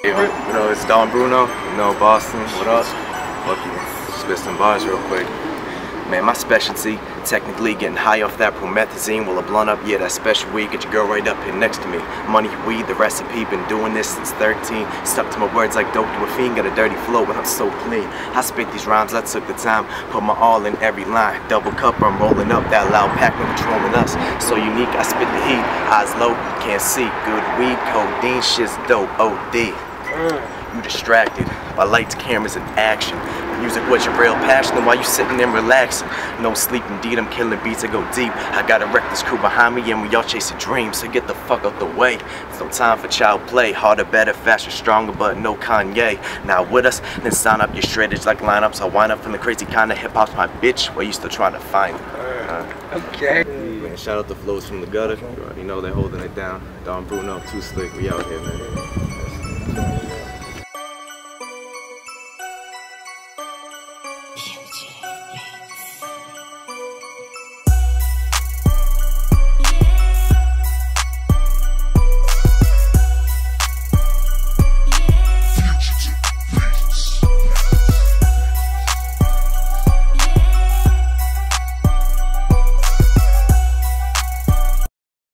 You know, it's Don Bruno, you know, Boston, what up? Fuck you. Spit some bars real quick. Man, my specialty, technically getting high off that promethazine while a blunt up, yeah, that special weed, get your girl right up here next to me. Money, weed, the recipe, been doing this since 13. Stuck to my words like dope to a fiend, got a dirty flow, but I'm so clean. I spit these rhymes, I took the time, put my all in every line. Double cup, I'm rolling up that loud pack when patrolling us. So unique, I spit the heat, eyes low, can't see. Good weed, codeine, shit's dope, OD. You distracted by lights, cameras, and action. Music was your real passion, and while you sitting there relaxing. No sleep, indeed, I'm killing beats, I go deep. I got a reckless crew behind me, and we all chasing dreams, so get the fuck out the way. There's no time for child play. Harder, better, faster, stronger, but no Kanye. Now with us, then sign up your shreddage like lineups. I wind up feeling crazy, kinda hip-hop's my bitch. Where you still trying to find it? Okay. Man, shout out the flows from the gutter. You already know they're holding it down. Don Bruno, Too Slick, we out here, man.